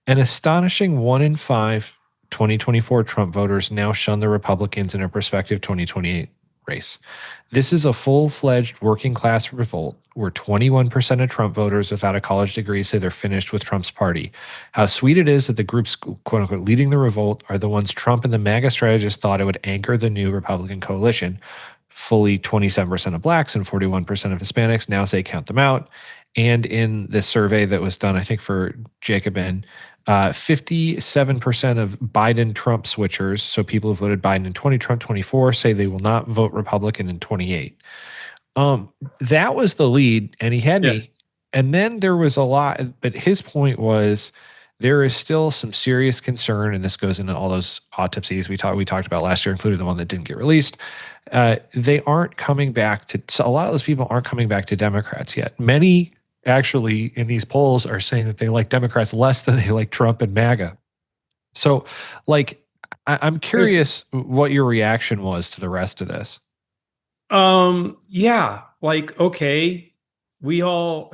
An astonishing 1 in 5 2024 Trump voters now shun the Republicans in a prospective 2028 race. This is a full-fledged working class revolt where 21% of Trump voters without a college degree say they're finished with Trump's party. How sweet it is that the groups, quote unquote, leading the revolt are the ones Trump and the MAGA strategists thought it would anchor the new Republican coalition. Fully 27% of blacks and 41% of Hispanics now say count them out. And in this survey that was done, I think for Jacobin, 57% of Biden Trump switchers, so people who voted Biden in 20, Trump 24, say they will not vote Republican in 28. That was the lead, and he had me. And then there was a lot, but his point was there is still some serious concern, and this goes into all those autopsies we talked about last year, including the one that didn't get released. They aren't coming back to, so a lot of those people aren't coming back to Democrats yet. Many actually in these polls are saying that they like Democrats less than they like Trump and MAGA. So, like, I'm curious what your reaction was to the rest of this. Yeah, like, okay, we all,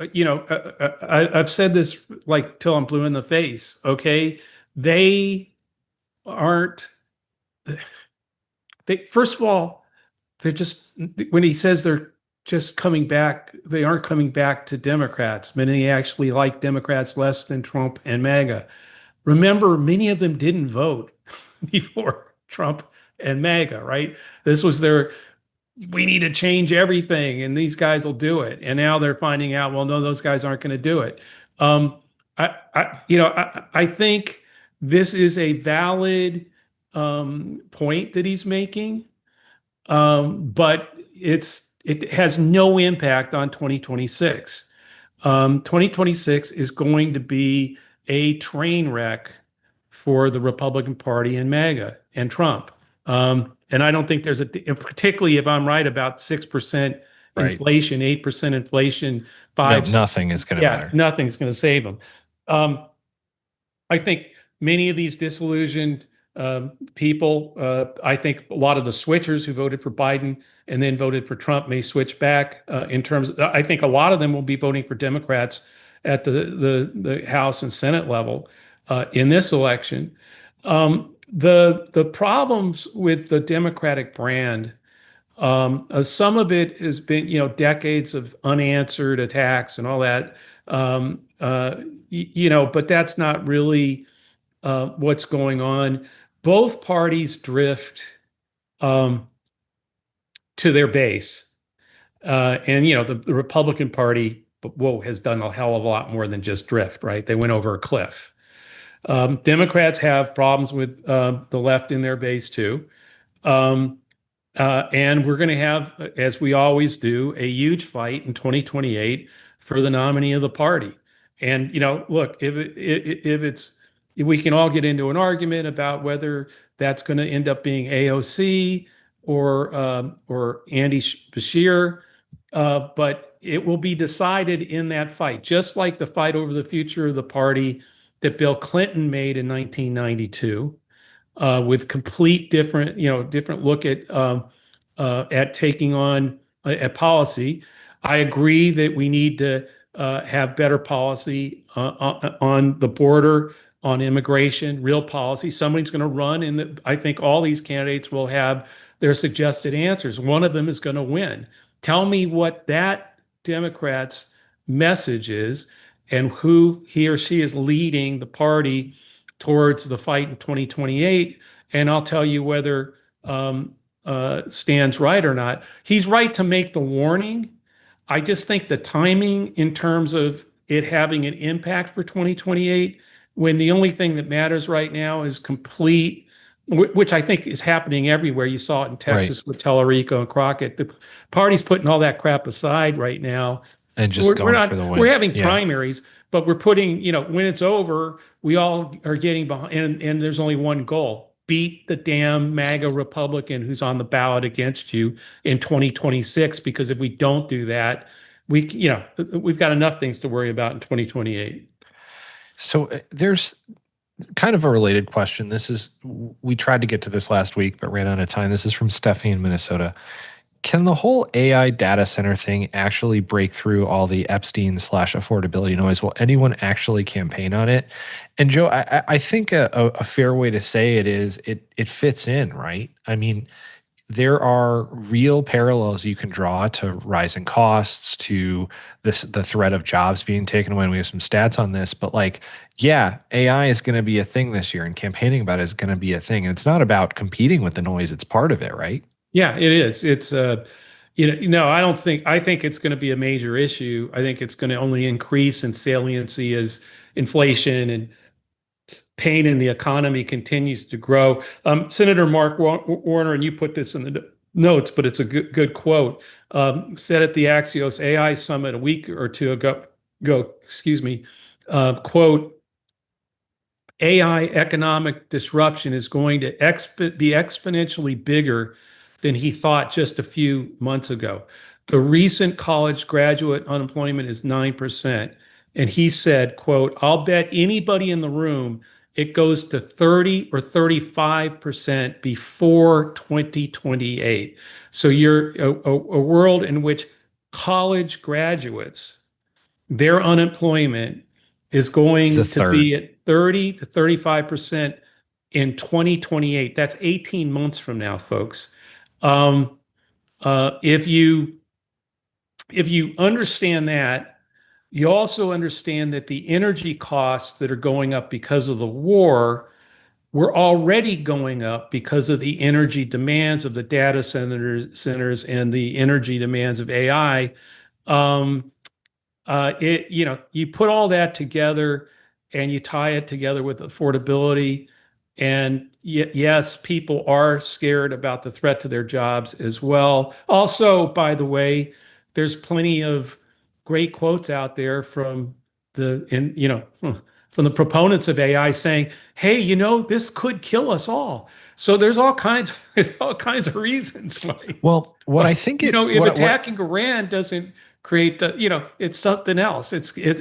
I've said this like till I'm blue in the face. Okay, they aren't. First of all, they're just, when he says they're just coming back, they aren't coming back to Democrats. Many actually like Democrats less than Trump and MAGA. Remember, many of them didn't vote before Trump and MAGA, right? This was their, we need to change everything and these guys will do it. And now they're finding out, well, no, those guys aren't going to do it. I think this is a valid point that he's making, but it has no impact on 2026. 2026 is going to be a train wreck for the Republican Party and MAGA and Trump. And I don't think there's particularly if I'm right about 6% inflation, 8% inflation, nothing is going to matter. Nothing's going to save them. I think many of these disillusioned people, I think a lot of the switchers who voted for Biden and then voted for Trump may switch back in terms of, I think a lot of them will be voting for Democrats at the House and Senate level in this election. The problems with the Democratic brand, some of it has been, decades of unanswered attacks and all that, but that's not really what's going on. Both parties drift to their base. And, the Republican Party, has done a hell of a lot more than just drift, right? They went over a cliff. Democrats have problems with the left in their base too. And we're going to have, as we always do, a huge fight in 2028 for the nominee of the party. And, look, if we can all get into an argument about whether that's going to end up being AOC or Andy Bashir, but it will be decided in that fight, just like the fight over the future of the party that Bill Clinton made in 1992, with complete different look at taking on a policy. I agree that we need to have better policy on the border, on immigration, real policy. Somebody's going to run, and I think all these candidates will have their suggested answers. One of them is going to win. Tell me what that Democrat's message is and who he or she is leading the party towards the fight in 2028, and I'll tell you whether Stan's right or not. He's right to make the warning. I just think the timing in terms of it having an impact for 2028, when the only thing that matters right now is complete, which I think is happening everywhere. You saw it in Texas with Tellerico and Crockett. The party's putting all that crap aside right now. And just going for the win. We're having primaries, but we're putting, when it's over, we all are getting behind, and there's only one goal: beat the damn MAGA Republican who's on the ballot against you in 2026. Because if we don't do that, we've got enough things to worry about in 2028. So there's kind of a related question. We tried to get to this last week, but ran out of time. This is from Stephanie in Minnesota. can the whole AI data center thing actually break through all the Epstein slash affordability noise? Will anyone actually campaign on it? And Joe, I think a fair way to say it is it fits in, right? I mean, there are real parallels you can draw to rising costs, to the threat of jobs being taken away. And we have some stats on this, but like, yeah, AI is going to be a thing this year, and campaigning about it is going to be a thing. And it's not about competing with the noise; it's part of it, right? Yeah, it is. It's no, I don't think I think it's going to be a major issue. I think it's going to only increase in saliency as inflation and pain in the economy continues to grow. Senator Mark Warner, and you put this in the notes, but it's a good quote, said at the Axios AI Summit a week or two ago, excuse me, quote, AI economic disruption is going to be exponentially bigger than he thought just a few months ago. The recent college graduate unemployment is 9%. And he said, quote, I'll bet anybody in the room it goes to 30 or 35% before 2028. So you're a world in which college graduates, their unemployment is It's a going to be third. at 30 to 35% in 2028. That's 18 months from now, folks. Um, if you understand that, you also understand that the energy costs that are going up because of the war were already going up because of the energy demands of the data centers and the energy demands of AI. Um, you put all that together and you tie it together with affordability. And yes, people are scared about the threat to their jobs as well. Also, by the way, there's plenty of great quotes out there from from the proponents of AI saying, "Hey, this could kill us all." So there's all kinds, there's all kinds of reasons why. Well, what I Well, think it if what attacking Iran doesn't create it's something else.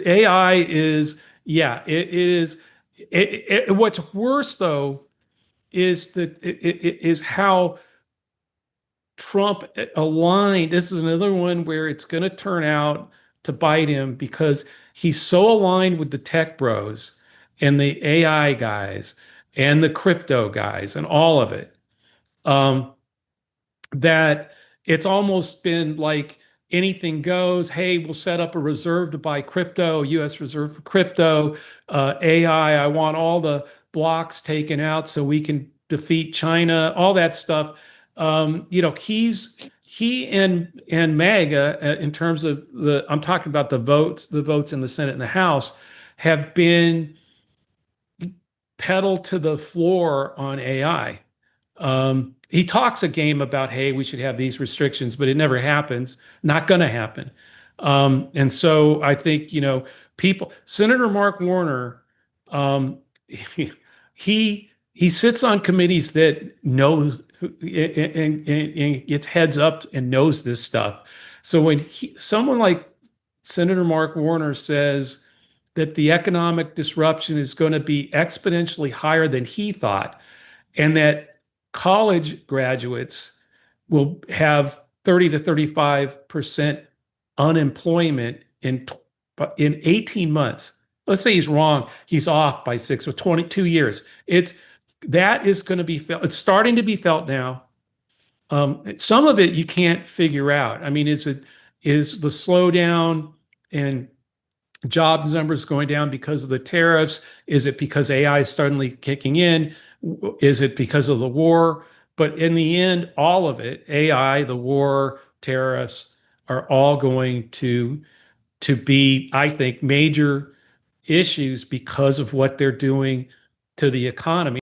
AI is, yeah, it is. What's worse though is is how Trump aligned. This is another one where it's going to turn out to bite him because he's so aligned with the tech bros and the AI guys and the crypto guys and all of it. Um, that it's almost been like anything goes. Hey, we'll set up a reserve to buy crypto, U.S. reserve for crypto, AI. I want all the blocks taken out so we can defeat China, all that stuff. He and MAGA, in terms of I'm talking about the votes in the Senate and the House, have been pedal to the floor on AI. He talks a game about, hey, we should have these restrictions, but it never happens. Not going to happen. And so I think, Senator Mark Warner, he sits on committees that knows and gets heads up and knows this stuff. So when someone like Senator Mark Warner says that the economic disruption is going to be exponentially higher than he thought, and that college graduates will have 30 to 35% unemployment in 18 months. Let's say he's wrong, he's off by 6 or 22 years. That is going to be felt. It's starting to be felt now. Some of it you can't figure out. I mean, is the slowdown and jobs numbers going down because of the tariffs? Is it because AI is suddenly kicking in? Is it because of the war? But in the end, all of it, AI, the war, tariffs, are all going to be, I think, major issues because of what they're doing to the economy.